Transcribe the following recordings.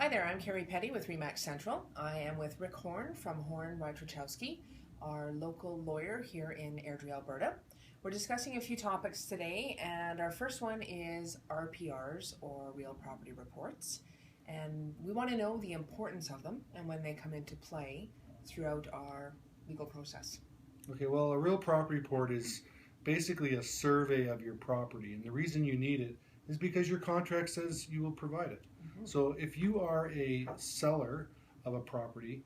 Hi there, I'm Carrie Petty with REMAX Central. I am with Rick Horn from Horn Wojciechowski, our local lawyer here in Airdrie, Alberta. We're discussing a few topics today, and our first one is RPRs, or real property reports. And we want to know the importance of them and when they come into play throughout our legal process. Okay, well, a real property report is basically a survey of your property, and the reason you need it is because your contract says you will provide it. So if you are a seller of a property,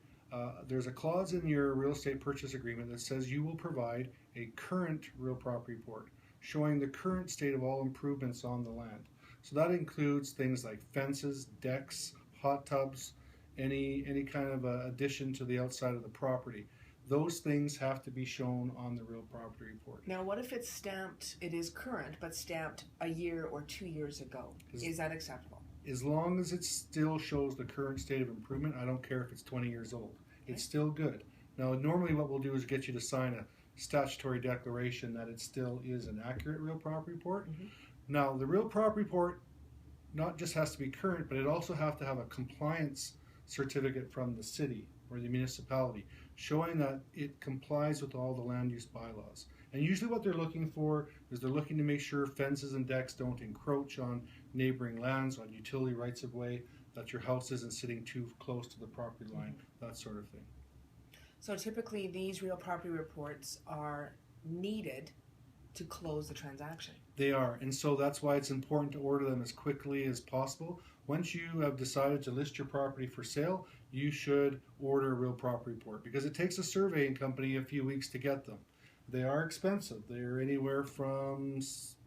there's a clause in your real estate purchase agreement that says you will provide a current real property report showing the current state of all improvements on the land. So that includes things like fences, decks, hot tubs, any kind of addition to the outside of the property. Those things have to be shown on the real property report. Now, what if it's stamped, it is current, but stamped a year or 2 years ago? Is that acceptable? As long as it still shows the current state of improvement, I don't care if it's 20 years old. Okay. It's still good. Now, normally what we'll do is get you to sign a statutory declaration that it still is an accurate real property report. Now, the real property report not just has to be current, but it also has to have a compliance certificate from the city or the municipality showing that it complies with all the land use bylaws. And usually what they're looking for is they're looking to make sure fences and decks don't encroach on neighboring lands, on utility rights of way, that your house isn't sitting too close to the property line, that sort of thing. So typically these real property reports are needed to close the transaction. They are, and so that's why it's important to order them as quickly as possible. Once you have decided to list your property for sale, you should order a real property report because it takes a surveying company a few weeks to get them. They are expensive. They're anywhere from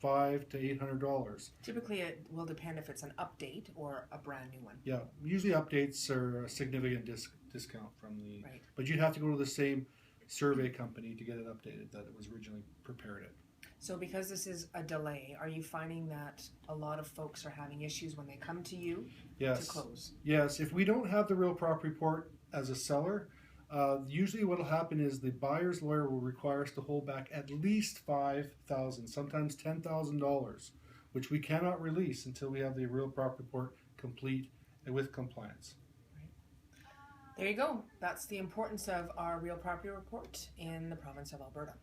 $500 to $800. Typically it will depend if it's an update or a brand new one. Yeah, usually updates are a significant discount from the, right. But you'd have to go to the same survey company to get it updated that it was originally prepared at. So because this is a delay, are you finding that a lot of folks are having issues when they come to you to close? Yes, if we don't have the real property report as a seller, usually what will happen is the buyer's lawyer will require us to hold back at least $5,000, sometimes $10,000, which we cannot release until we have the real property report complete and with compliance. There you go. That's the importance of our real property report in the province of Alberta.